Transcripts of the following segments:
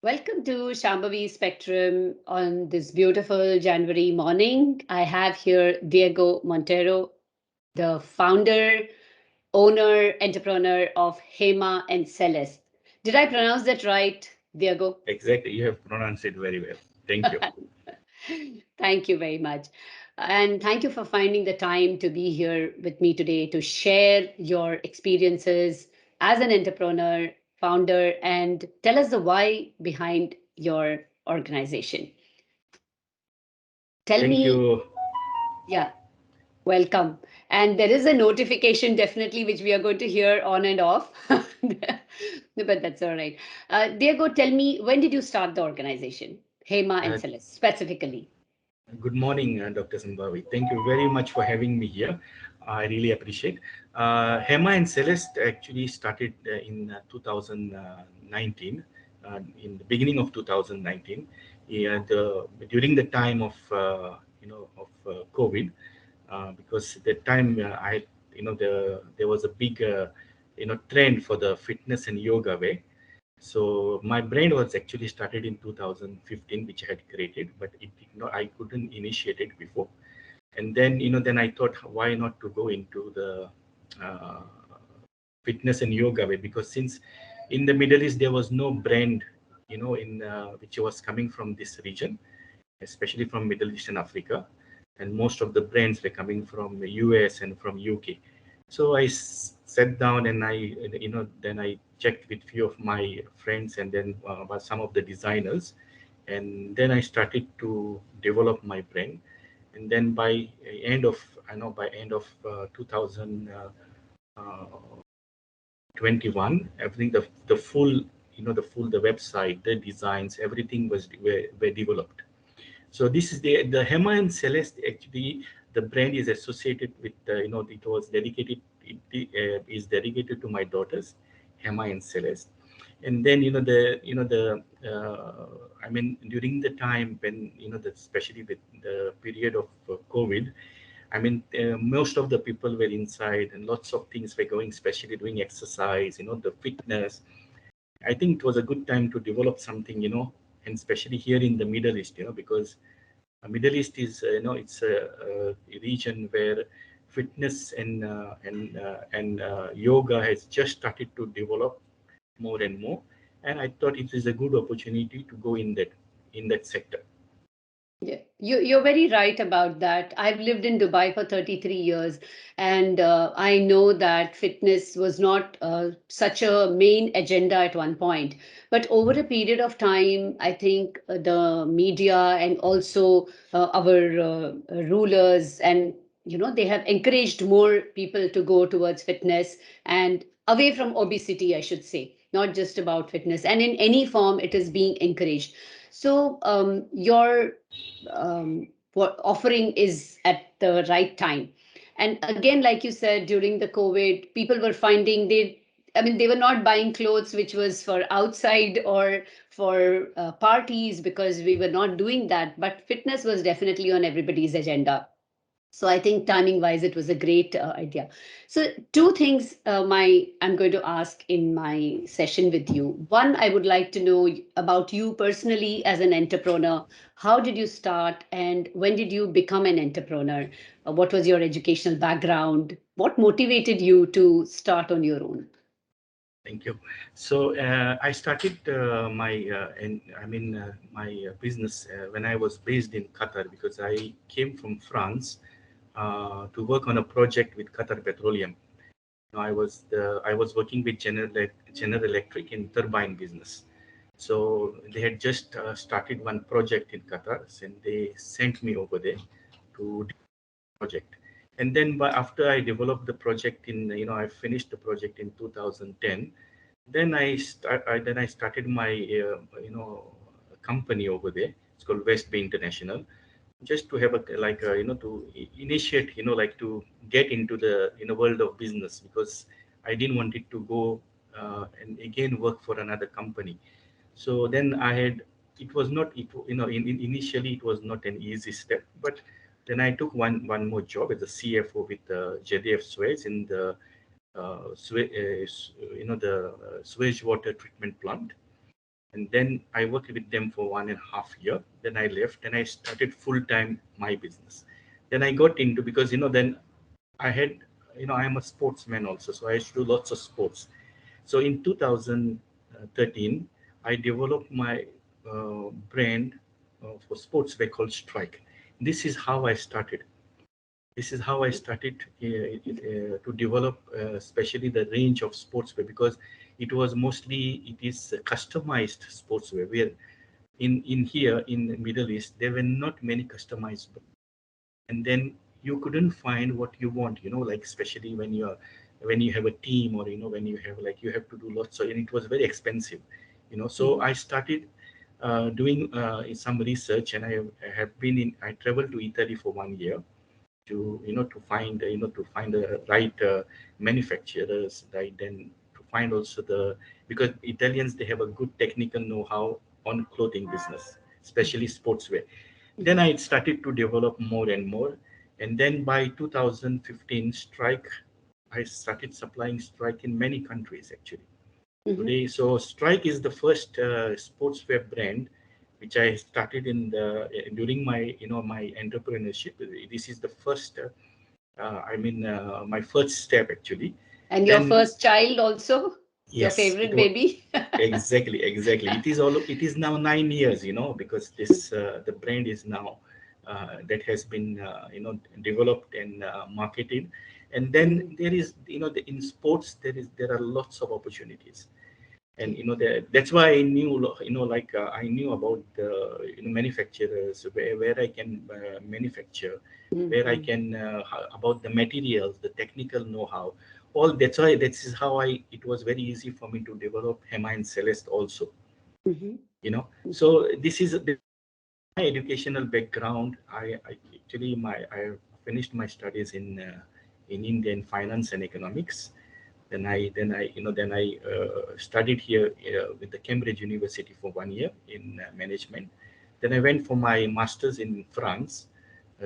Welcome to Shambhavi Spectrum on this beautiful January morning. I have here Diogo Monteiro, the founder, owner, entrepreneur of Hema and Celeste. Did I pronounce that right, Diogo? Exactly. You have pronounced it very well. Thank you. Thank you very much. And thank you for finding the time to be here with me today to share your experiences as an entrepreneur, founder, and tell us the why behind your organization. Tell Thank me, you. yeah, welcome. And there is a notification definitely which we are going to hear on and off, but that's all right. Diego, tell me, when did you start the organization, Hema and Uh, Celeste, specifically? Good morning, Dr. Sambhavi. Thank you very much for having me here. I really appreciate. Hema and Celeste actually started in 2019, in the beginning of 2019, and during the time of COVID, because at that time there was a big trend for the fitness and yoga way. So my brand was actually started in 2015, which I had created, but it did not, I couldn't initiate it before. And then, then I thought, why not to go into the uh, fitness and yoga way? Because since in the Middle East, there was no brand, in which was coming from this region, especially from Middle East and Africa. And most of the brands were coming from the US and from UK. So I sat down and then I checked with few of my friends and then about some of the designers. And then I started to develop my brand. And then by end of, by end of 2021, everything, the full, the website, the designs, everything were developed. So this is the Hema and Celeste. Actually, the brand is associated with it was dedicated. It is dedicated to my daughters, Hema and Celeste. And then I mean, during the time when especially with the period of COVID, I mean, most of the people were inside and lots of things were going, especially doing exercise, the fitness. I think it was a good time to develop something, and especially here in the Middle East, because Middle East is, it's a region where fitness and yoga has just started to develop more and more, and I thought it is a good opportunity to go in that sector. Yeah, you're very right about that. I've lived in Dubai for 33 years, and I know that fitness was not such a main agenda at one point. But over a period of time, I think the media and also our rulers and they have encouraged more people to go towards fitness and away from obesity, I should say, not just about fitness. And in any form, it is being encouraged. So your what offering is at the right time. And again, like you said, during the COVID, people were finding they were not buying clothes which was for outside or for parties, because we were not doing that. But fitness was definitely on everybody's agenda. So I think timing wise, it was a great idea. So two things I'm going to ask in my session with you. One, I would like to know about you personally as an entrepreneur. How did you start and when did you become an entrepreneur? What was your educational background? What motivated you to start on your own? Thank you. So I started my business when I was based in Qatar, because I came from France to work on a project with Qatar Petroleum. I was working with General Electric in turbine business. So they had just started one project in Qatar, and they sent me over there to do the project. And then, after I developed the project I finished the project in 2010. Then I started my company over there. It's called West Bay International, just to have to initiate, like to get into the world of business, because I didn't want it to go and again work for another company. So then I had, it was not it, initially it was not an easy step, but then I took one more job as a CFO with JDF Suez in the the sewage water treatment plant. And then I worked with them for 1.5 years. Then I left and I started full time my business. Then I got into, because then I had, I am a sportsman also, so I used to do lots of sports. So in 2013, I developed my brand for sportswear called Strike. This is how I started. This is how I started to develop, especially the range of sportswear, because it is customized sportswear. Where in here in the Middle East, there were not many customized, and then you couldn't find what you want. Like especially when you have a team, or when you have, like, you have to do lots of, and it was very expensive. So I started doing some research, and I traveled to Italy for 1 year to find the right manufacturers, right? Then to find also because Italians, they have a good technical know-how on clothing business, especially sportswear. Then I started to develop more and more, and then by 2015, Strike, I started supplying Strike in many countries actually. Mhm. Today, so Strike is the first sportswear brand which I started in the during my my entrepreneurship. This is the first my first step actually. And your Then first child also, your yes, it favorite was baby. exactly. It is now 9 years, because this the brand is now that has been developed and marketed. And then Mhm. there is, in sports, there are lots of opportunities. And Okay. that's why I knew, like, I knew about the manufacturers, where I can manufacture, where I Mhm. can about the materials, the technical know-how. All that's why that is how I it was very easy for me to develop Hema and Celeste also. Mhm. So this my educational background. I actually I finished my studies in India in finance and economics. Then I studied here with the Cambridge University for 1 year in management. Then I went for my masters in France.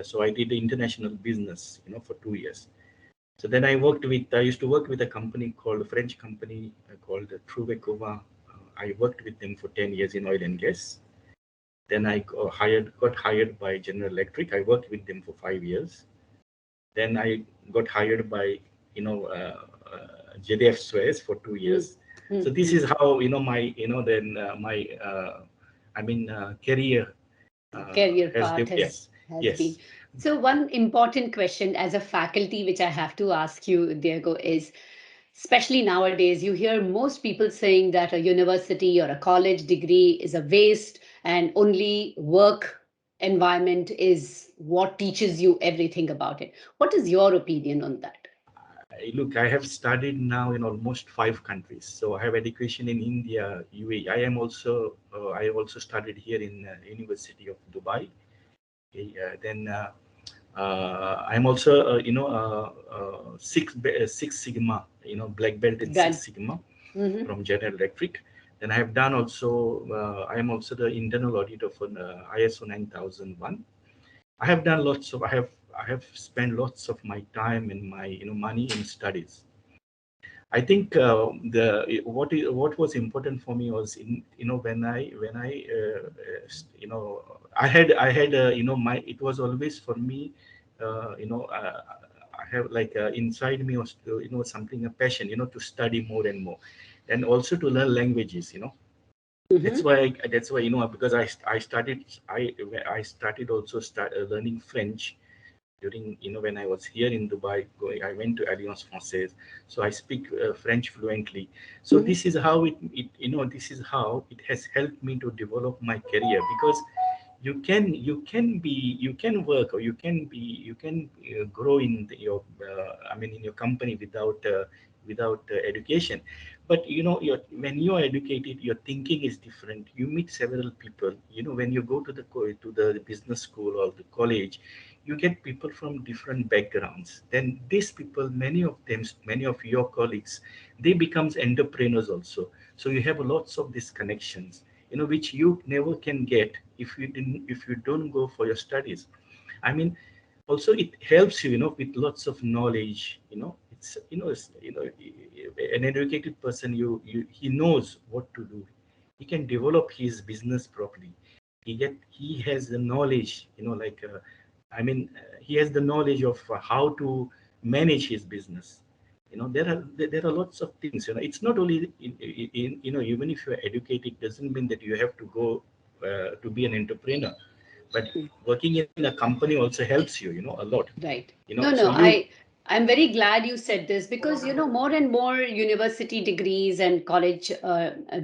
So I did international business, for 2 years. So then I used to work with a company called a French company called Trouvé. I worked with them for 10 years in oil and gas. Then I got hired by General Electric. I worked with them for 5 years. Then I got hired by JDF Suez for 2 years. So this is Mhm. how my then my career Career has path yes, has been. yes. So one important question as a faculty, which I have to ask you, Diego, is especially nowadays, you hear most people saying that a university or a college degree is a waste and only work environment is what teaches you everything about it. What is your opinion on that? Look, I have studied now in almost 5 countries. So I have education in India, UAE. I have also studied here in University of Dubai. Okay, then I'm also Six Sigma, black belt in Six Brand. Sigma Hmm. from General Electric. Then I have done also. I am also the internal auditor for ISO 9001. I have done lots of. I have spent lots of my time and my money in studies. I think what was important for me was in when I I had my it was always for me I have like inside me was to, something, a passion, to study more and more, and also to learn languages. Hmm. That's why because I started I started also learning French during when I was here in Dubai. I went to Alliance Française, so I speak French fluently. So Hmm. this is how this is how it has helped me to develop my career, because you can work, or you can grow in your in your company without education. But when you are educated, your thinking is different. You meet several people. When you go to the business school or the college, you get people from different backgrounds. Then these people, many of your colleagues, they becomes entrepreneurs also. So you have lots of these connections, which you never can get if you don't go for your studies. I mean, also it helps you, with lots of knowledge. an educated person, he knows what to do. He can develop his business properly. He has the knowledge, he has the knowledge of how to manage his business. There are lots of things. It's not only even if you are educated, doesn't mean that you have to go to be an entrepreneur, but working in a company also helps you, a lot. Right. No, So no, you I'm very glad you said this because more and more university degrees and college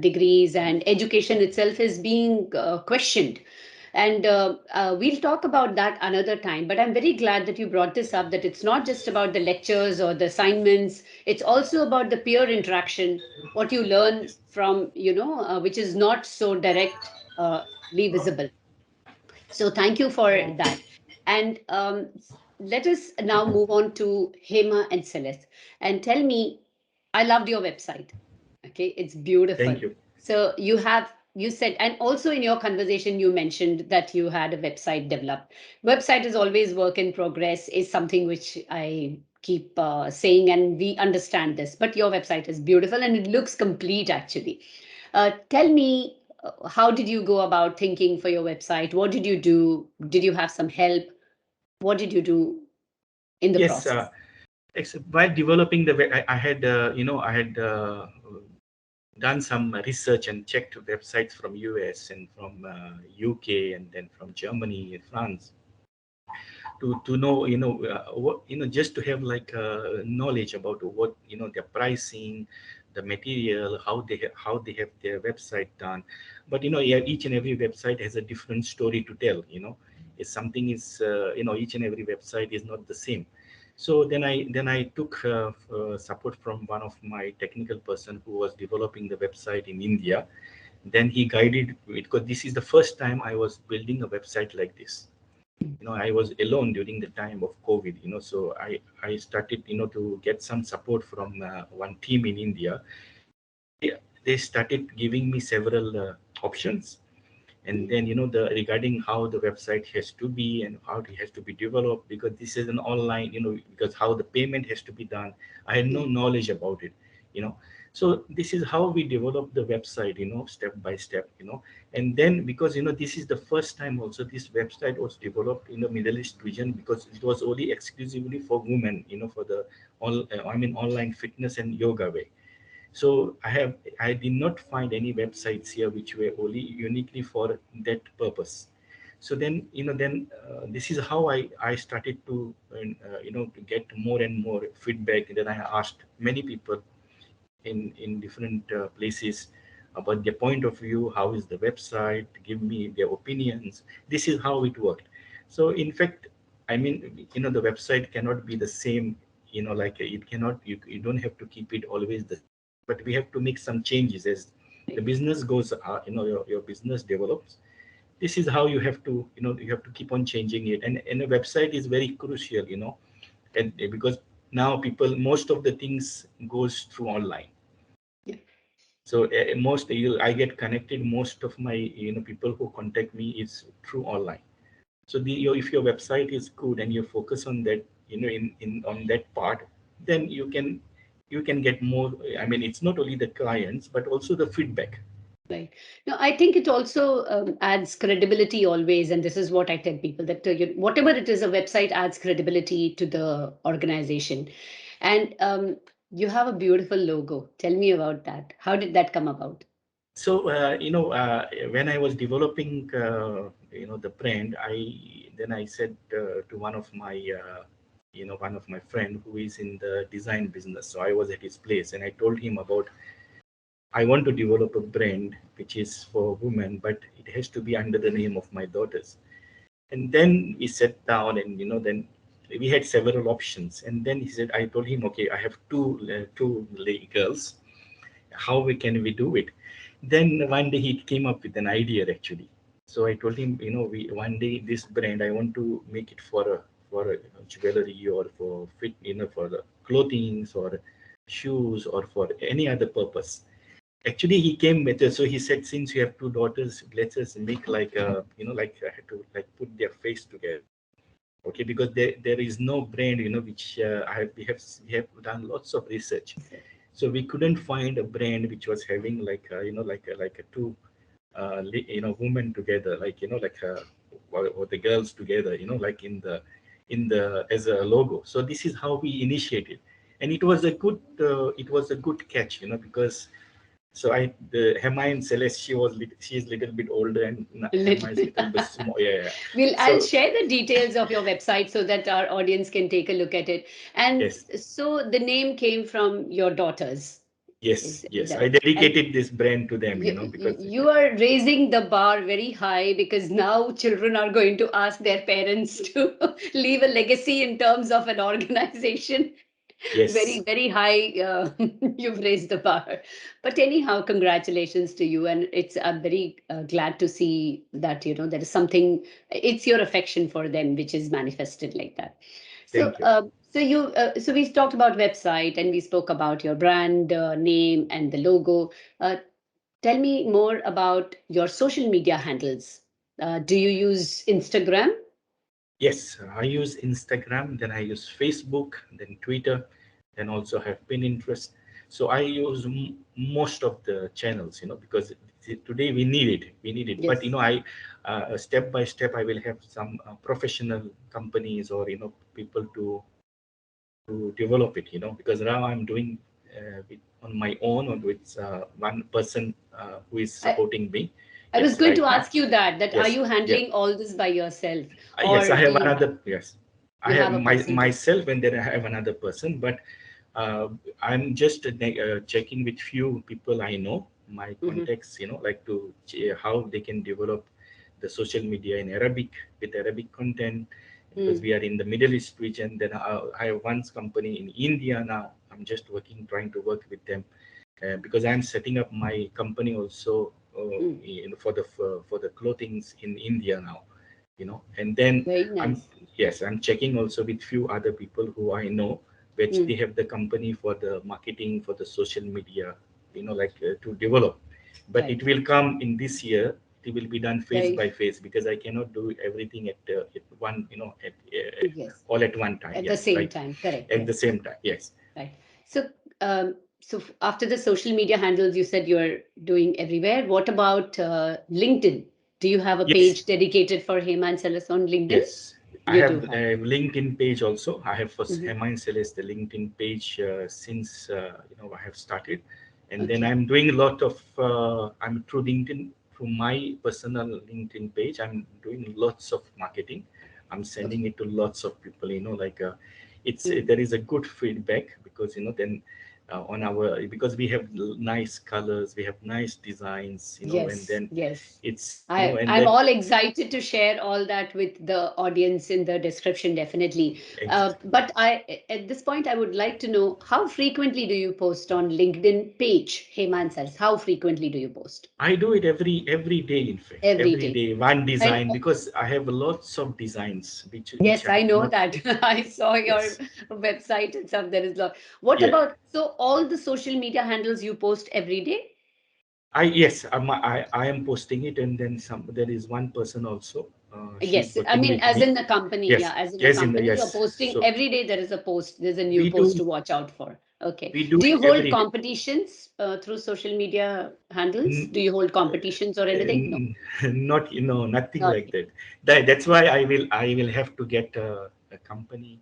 degrees and education itself is being questioned. And we'll talk about that another time. But I'm very glad that you brought this up, that it's not just about the lectures or the assignments. It's also about the peer interaction, what you learn yes. from, which is not so directly visible. So thank you for that. And let us now move on to Hema and Celeste. And tell me, I loved your website. Okay, it's beautiful. Thank you. So you said, and also in your conversation, you mentioned that you had a website developed. Website is always work in progress, is something which I keep saying, and we understand this. But your website is beautiful and it looks complete actually. Tell me, how did you go about thinking for your website? What did you do? Did you have some help? What did you do in the Yes, process? while developing I had, done some research and checked websites from US and from UK and then from Germany and France to know, what, just to have like knowledge about what, their pricing, the material, how they have their website done. But yeah, each and every website has a different story to tell. If something is, each and every website is not the same. So then I took support from one of my technical person who was developing the website in India. Then he guided me, because this is the first time I was building a website like this. I was alone during the time of COVID. So I started, to get some support from one team in India. They started giving me several options. And then, the regarding how the website has to be and how it has to be developed, because this is an online, because how the payment has to be done, I had no Yeah, knowledge about it. you know so this is how we develop the website, step by step. And then, because this is the first time also this website was developed in the Middle East region, because it was only exclusively for women, for the online fitness and yoga way. So I did not find any websites here which were only uniquely for that purpose. So then this is how I started to to get more and more feedback. And then I asked many people in different places about their point of view. How is the website? Give me their opinions. This is how it worked. So in fact, the website cannot be the same. Like it cannot. You don't have to keep it always the same. But we have to make some changes as the right. business goes. Your business develops. This is how you have to keep on changing it. And a website is very crucial. And because now people, most of the things goes through online. Yeah, So I get connected. Most of my people who contact me is through online. So if your website is good and you focus on that, in on that part, then you can get more. It's not only the clients but also the feedback. right. No, I think it also adds credibility always, and this is what I tell people, that whatever it is, a website adds credibility to the organization. And you have a beautiful logo. Tell me about that. How did that come about? So when I was developing the brand, I said to one of my friend who is in the design business. So I was at his place and I told him about, I want to develop a brand which is for women, but it has to be under the name of my daughters. And then we sat down, and then we had several options. And then he said, I told him, okay, I have two girls. How can we do it? Then one day he came up with an idea actually. So I told him, we one day this brand I want to make it for a jewelry, or for fit, for the clothing or shoes, or for any other purpose. Actually, he came with it. So he said, since you have two daughters, let's just make like, like I had to like put their face together. Okay, because there is no brand, which we have done lots of research, so we couldn't find a brand which was having like like a two women together, like or the girls together, like in the as a logo. So this is how we initiated, and it was a good catch, because so the Hema and Celeste, she is little bit older, and Hema is Little. little bit small. Yeah, yeah. I'll So share the details of your website so that our audience can take a look at it. And yes, so the name came from your daughters. yes, Is yes. that I it? And dedicated this brand to them, you, because you are raising the bar very high, because now children are going to ask their parents to leave a legacy in terms of an organization. Very, yes, very high. You've raised the bar. But anyhow, congratulations to you. And I'm very glad to see that, there is something, it's your affection for them, which is manifested like that. So, thank you. so we talked about website, and we spoke about your brand name and the logo. Tell me more about your social media handles. Do you use Instagram? Yes, I use Instagram, then I use Facebook, then Twitter, then also have Pinterest. So I use most of the channels, because today we need it. We need it. But Yes. I step by step I will have some professional companies, or people to develop it. Because now I'm doing on my own, or with one person who is I, supporting me. I was Yes, going right to now. ask you that are Yes, you yeah. handling all this by yourself, Yes, or I do have you have another. Yes, I you have have a person to? myself, and then I have another person. But I'm just checking with few people I know, my Hmm. contacts. Like to how they can develop the social media in Arabic, with Arabic content, because Mm, we are in the Middle East region. Then I have one company in India now. I'm just trying to work with them, because I'm setting up my company also, mm. for the clothings in India now, and then Very I'm nice. yes, I'm checking also with few other people who I know, which they Mm, have the company for the marketing, for the social media, like to develop. But it right. will come in this year. It will be done phase Very. by phase, because I cannot do everything at one, Yes. all at one time. At the Yes, same right, time. Correct. at the Yes. same time. Yes, Right. So, after the social media handles, you said you're doing everywhere. What about LinkedIn? Do you have a yes. page dedicated for Hema and Celeste on LinkedIn? Yes, I You do have have. a LinkedIn page also. I have first Hmm. Hema Celeste the LinkedIn page since I have started, and then Okay. I'm doing a lot of I'm through LinkedIn, through my personal LinkedIn page. I'm doing lots of marketing. I'm sending Okay. it to lots of people. Like it's Mm. there is a good feedback, because then on our, because we have nice colors, we have nice designs, and Yes. then Yes. it's and I'm then all excited to share all that with the audience in the description, definitely. exactly. But at this point, I would like to know, how frequently do you post on LinkedIn page, Heyman says? How frequently do you post? I do it every day, in fact, Every every day. day one And design, because I have lots of designs which yes, I I have know not. that. I saw your Yes, website and stuff. There is a lot. What yeah. about, so all the social media handles you post every day? I am posting it, and then some. There is one person also. She's Yes, I working mean, with as me. in the company, yeah, Yes, as in the yes, in the company, you're yes. posting So every day. There is a post, there's a new we post do to watch out for. Okay. we do Do you it hold every day. competitions through social media handles? N- Do you hold competitions or anything? No, Not, nothing not like that. That's why I will have to get a company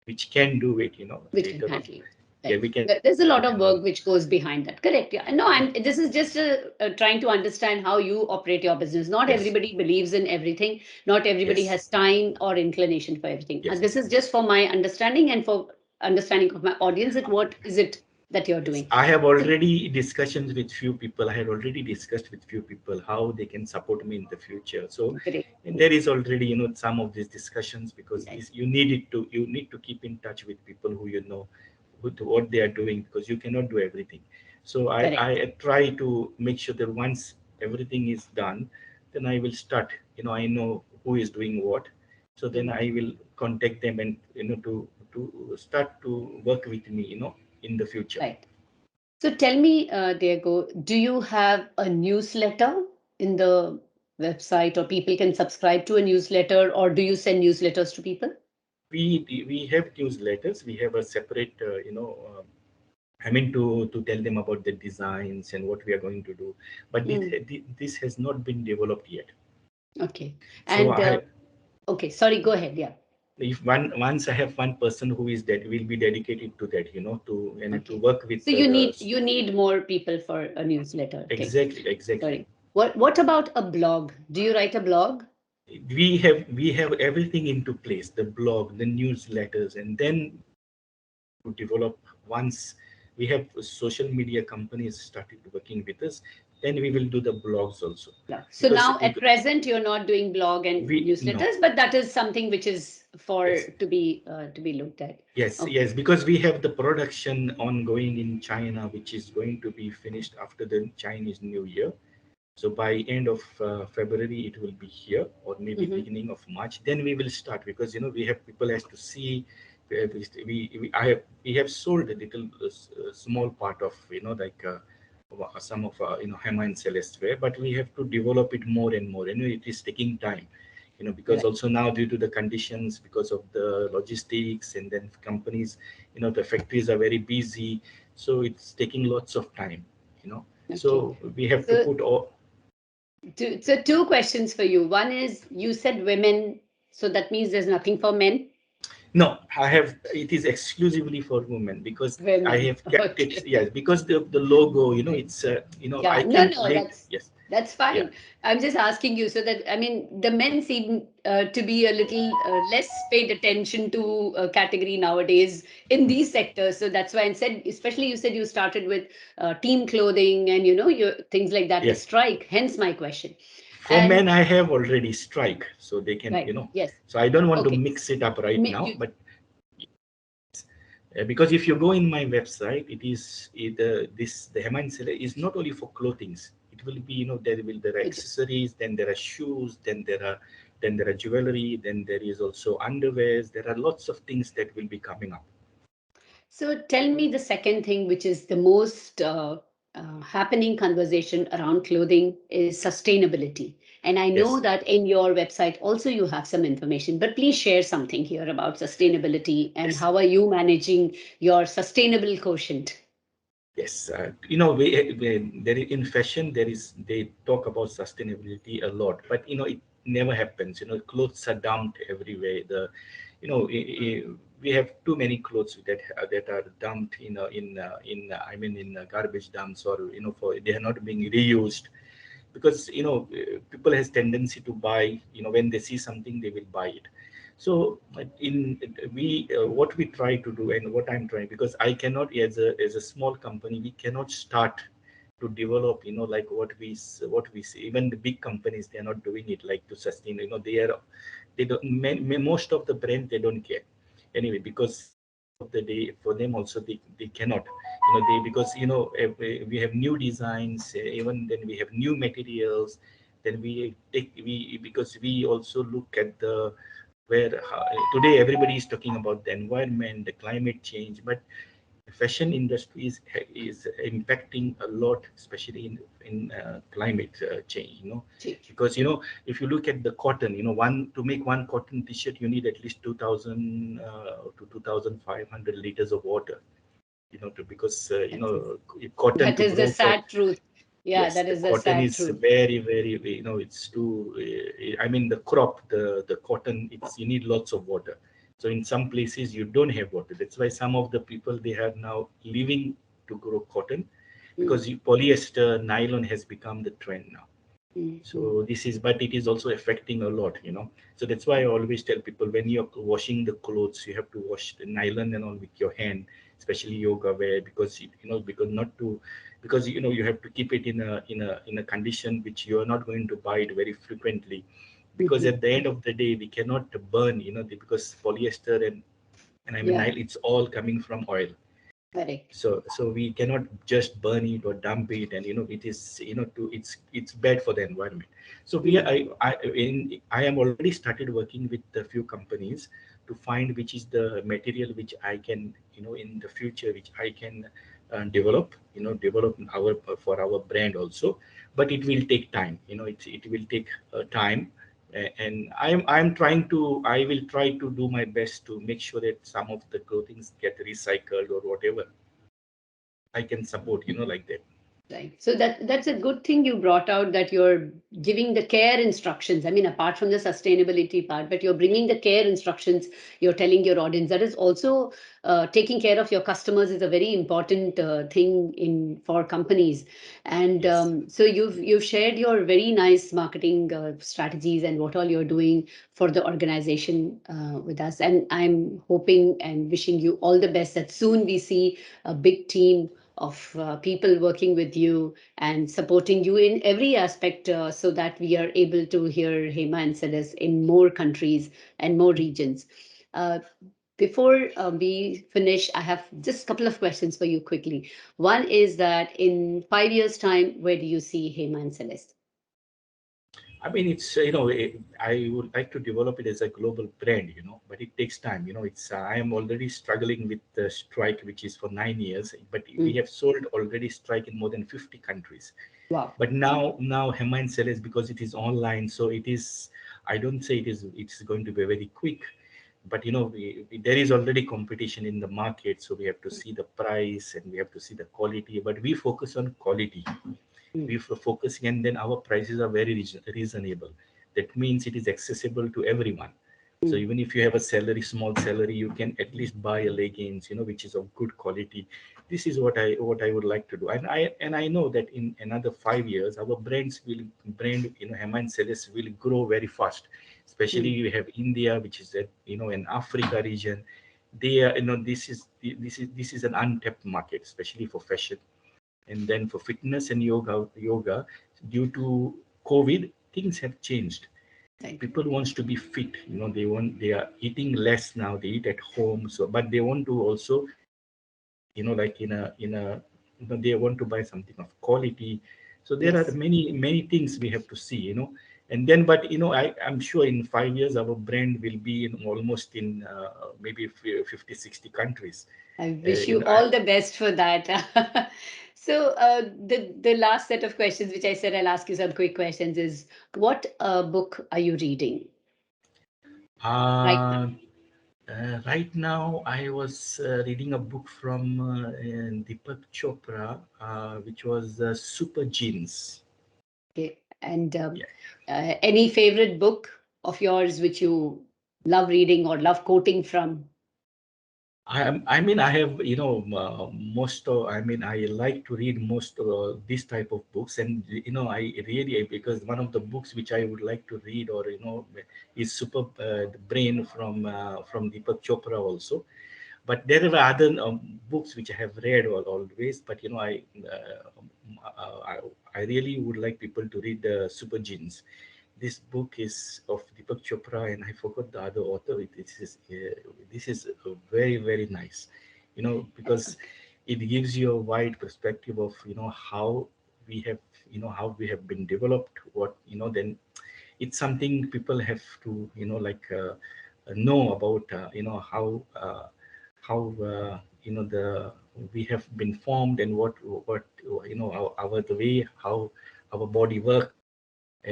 which can do it. which can Later on. handle it. Yeah, Right. we can There's a lot of handle. work which goes behind that. Correct. Yeah. No, this is just trying to understand how you operate your business. Not Yes, everybody believes in everything. Not everybody yes, has time or inclination for everything. And yes. this is just for my understanding and for understanding of my audience. That what is it that you're Yes, doing? I have So, already discussions with few people. I had already discussed with few people how they can support me in the future. So great. and there is already, some of these discussions, because Right. this you need to keep in touch with people who what they are doing, because you cannot do everything. So Correct. I try to make sure that once everything is done, then I will start. I know who is doing what, so then Mhm. I will contact them, and to start to work with me, in the future. Right. So tell me, Diego, do you have a newsletter in the website, or people can subscribe to a newsletter, or do you send newsletters to people? we have newsletters. We have a separate, I mean, to tell them about the designs and what we are going to do. But Mm, this has not been developed yet. okay. So And I okay, sorry, go ahead. Yeah. if once I have one person who is that will be dedicated to that, to Okay. work with So you need more people for a newsletter thing. exactly. Sorry. What about a blog? Do you write a blog? We have everything into place, the blog, the newsletters, and then to develop, once we have social media companies started working with us, then we will do the blogs also. Yeah. So because, now at present you're not doing blog and we no newsletters, but that is something which is for yes to be looked at. yes, Okay. because we have the production ongoing in China, which is going to be finished after the Chinese New Year. So by end of February, it will be here, or maybe Hmm. beginning of March. Then we will start, because we have people has to see. We have sold a little small part of, some of Hema and Celeste ware, but we have to develop it more and more. It is taking time, because Right. also now, due to the conditions, because of the logistics, and then companies, the factories are very busy, so it's taking lots of time. you know Okay. so we have to So put all. two questions for you. One is you said women, so that means there's nothing for men. No, it is exclusively for women, because I Women. have kept it. Okay. Yes, because the logo, Right. it's, I Yeah, no, can no, relate. Yes. that's Yeah. fine. I'm just asking you so that I mean the men seem to be a little less paid attention to category nowadays in these sectors. So that's why I said, especially you said you started with team clothing and you things like that to Yes. strike. Hence my question. For And men, I have already strike, so they can, right, yes, so I don't want to okay. mix it up right now, You but because if you go in my website, it is either this the Hema Celeste is not only for clothings. It will be, there are it, accessories, then there are shoes, then there are jewelry, then there is also underwears. There are lots of things that will be coming up. So tell me the second thing, which is the most happening conversation around clothing is sustainability. And I know Yes. that in your website also you have some information, but please share something here about sustainability and Yes. how are you managing your sustainable quotient? Yes, in fashion, they talk about sustainability a lot, but it never happens. Clothes are dumped everywhere. We have too many clothes that are dumped, I mean, in garbage dumps, or for they are not being reused, because people has tendency to buy. When they see something, they will buy it. So in we what we try to do, and what I'm trying, because I cannot, as a small company, we cannot start to develop, like what we see. Even the big companies, they are not doing it like to sustain. They don't, most of the brand, they don't care anyway, because at the end of the day, for them also, they cannot, because we have new designs, even then we have new materials. Then we because we also look at the where today everybody is talking about the environment, the climate change, but the fashion industry is impacting a lot, especially in climate change. Change. Because if you look at the cotton, one to make one cotton t-shirt, you need at least 2,000 to 2,500 liters of water. Because That is, cotton that to is the grow for. sad truth. Yeah, Yes, that the is the cotton sad is truth. very, very, it's too, I mean, the crop, the cotton, you need lots of water. So in some places you don't have water. That's why some of the people, they are now leaving to grow cotton, Mm, because polyester, nylon has become the trend now. mm, mm. So but it is also affecting a lot. So that's why I always tell people, when you're washing the clothes, you have to wash the nylon and all with your hand, especially yoga wear, because you have to keep it in a condition which you are not going to buy it very frequently, because Mhm. at the end of the day, we cannot burn, because polyester and I mean, Yeah, nylon, it's all coming from oil. correct. So we cannot just burn it or dump it, and it is, it's bad for the environment. So we are, Mm, I am already started working with a few companies to find which is the material which I can, in the future, which I can develop for our brand also. But it will take time. It will take time, And I'm trying to, I will try to do my best to make sure that some of the clothing get recycled or whatever I can support, like that. Right. So that's a good thing you brought out, that you're giving the care instructions. I mean, apart from the sustainability part, but you're bringing the care instructions. You're telling your audience. That is also taking care of your customers is a very important thing in for companies. And Yes. so you've shared your very nice marketing strategies and what all you're doing for the organization with us. And I'm hoping and wishing you all the best that soon we see a big team of people working with you and supporting you in every aspect, so that we are able to hear Hema and Celeste in more countries and more regions. Uh, before we finish, I have just a couple of questions for you quickly. One is that in 5 years' time, where do you see Hema and Celeste? I mean, it's I would like to develop it as a global brand, but it takes time. It's I am already struggling with the strike, which is for 9 years, but we Mm. have sold already strike in more than 50 countries. Wow. But now Hema and Celes, because it is online, so it is. I don't say it's going to be very quick, but there is already competition in the market, so we have to see the price and we have to see the quality. But we focus on quality, Mm. we focusing, and then our prices are very reasonable. That means it is accessible to everyone. So Mm. even if you have a salary, small salary, you can at least buy a leggings, which is of good quality. This is what I would like to do. And I know that in another 5 years our brand, Hema and Celeste will grow very fast. Especially Mm. you have India, which is an Africa region. They are, this is an untapped market, especially for fashion. And then for fitness and yoga, due to COVID, things have changed. Right. People wants to be fit. They are eating less now. They eat at home. So, but they want to also eat, like in a, they want to buy something of quality. So there are Yes. many things we have to see. And then, but I'm sure in 5 years our brand will be in almost in maybe 50, 60 countries. I Uh, wish you you know, I, all the best for that. So the last set of questions, which I said I'll ask you some quick questions, is what book are you reading right now? uh, right now, I was reading a book from Deepak Chopra, which was Super Genes. Okay, and Yeah. any favorite book of yours which you love reading or love quoting from? I mean, I have, most of, I mean, I like to read most of this type of books. And, I really, because one of the books which I would like to read, or, is Super the Brain from Deepak Chopra also. But there are other books which I have read always. But I really would like people to read Super Genes. This book is of Deepak Chopra, and I forgot the other author. This is very nice, because it gives you a wide perspective of how we have how we have been developed. What then it's something people have to like know about how the we have been formed, and what our the way how our body works.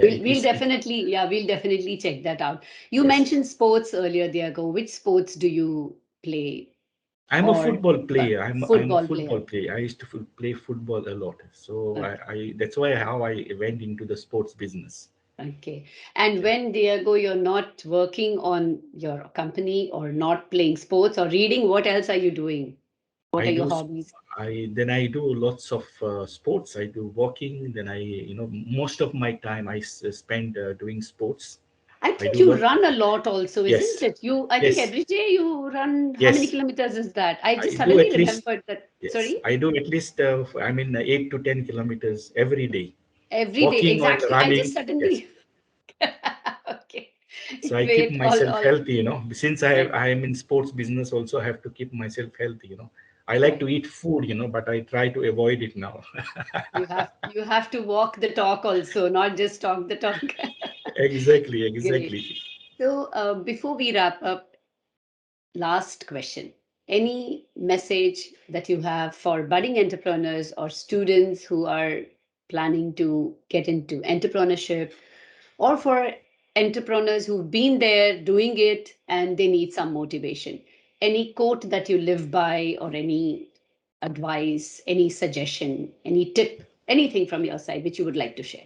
We'll definitely, yeah, we'll definitely check that out. You Yes, mentioned sports earlier, Diego. Which sports do you play I'm a or football player. I'm a football football player? player. I used to play football a lot, so Okay. I that's why how I went into the sports business. Okay. And Yeah. when, Diego, you're not working on your company or not playing sports or reading, what else are you doing? What I are your do. hobbies? I do lots of sports. I do walking. Then most of my time spend doing sports. I I think do you lot. run a lot also, isn't Yes, it? I think yes, every day you run, how many yes. kilometers is that? I I just do suddenly at least. remembered that. Yes, Sorry? I do at least. 8 to 10 kilometers every day, Every day, walking or exactly. I just running. Yes. suddenly, okay. So I keep Great. myself All healthy. Since right, I am in sports business, also I have to keep myself healthy. I like to right. eat food, but I try to avoid it now. You have to walk the talk also, not just talk the talk. Exactly, Great. exactly. So before we wrap up, last question. Any message that you have for budding entrepreneurs or students who are planning to get into entrepreneurship, or for entrepreneurs who've been there doing it and they need some motivation. Any quote that you live by, or any advice, any suggestion, any tip, anything from your side which you would like to share?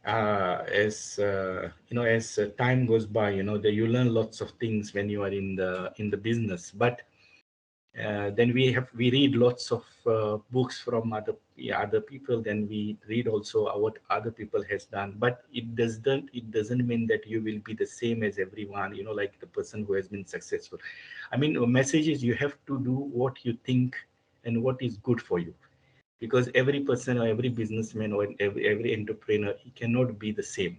As as time goes by, you learn lots of things when you are in the business. But then we read lots of books from other people. Then we read also what other people has done. But it doesn't mean that you will be the same as everyone. Like the person who has been successful. I mean, a message is you have to do what you think and what is good for you, because every person or every businessman or every entrepreneur, he cannot be the same.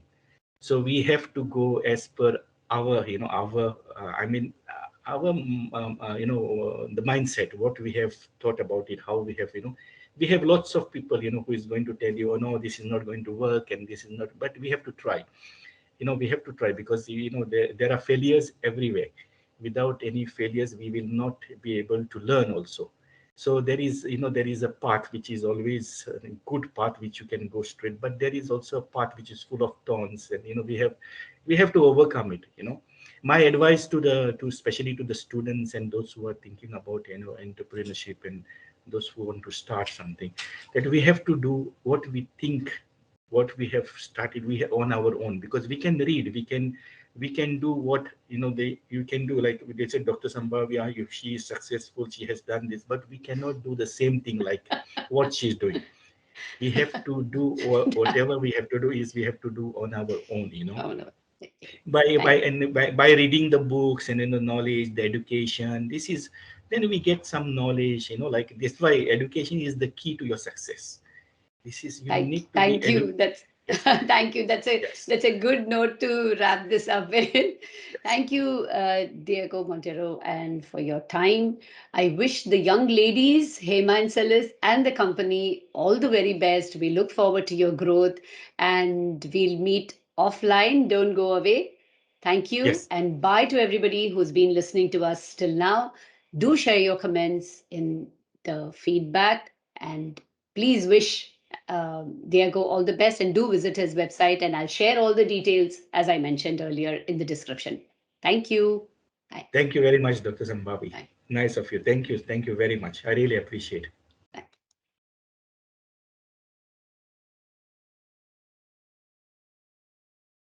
So we have to go as per our our I mean our the mindset, what we have thought about it, how we have we have lots of people who is going to tell you, oh no, this is not going to work and this is not, but we have to try. We have to try, because there are failures everywhere. Without any failures we will not be able to learn also. So there is a path which is always a good path which you can go straight, but there is also a path which is full of thorns, and we have to overcome it. My advice to especially to the students and those who are thinking about entrepreneurship, and those who want to start something, that we have to do what we think, what we have started we have on our own, because we can read, we can do what you can do, like they said, Dr. Sambhavya, if she is successful, she has done this, but we cannot do the same thing like what she's doing. We have to do whatever we have to do is we have to do on our own, Oh, no. Okay. by reading the books and the knowledge, the education. This is, then we get some knowledge, like this, why education is the key to your success. This is, you need to be Thank you. That's yes, thank you. yes, That's a good note to wrap this up with. yes. Thank you, Diego Montero, and for your time. I wish the young ladies, Hema and Celeste, and the company all the very best. We look forward to your growth, and we'll meet offline. Don't go away. Thank you, Yes, and bye to everybody who's been listening to us till now. Do share your comments in the feedback, and please wish Diego all the best, and do visit his website. And I'll share all the details as I mentioned earlier in the description. Thank you. Bye. thank you very much, Dr. Zambabi. Bye. Nice of you. Thank you very much. I really appreciate.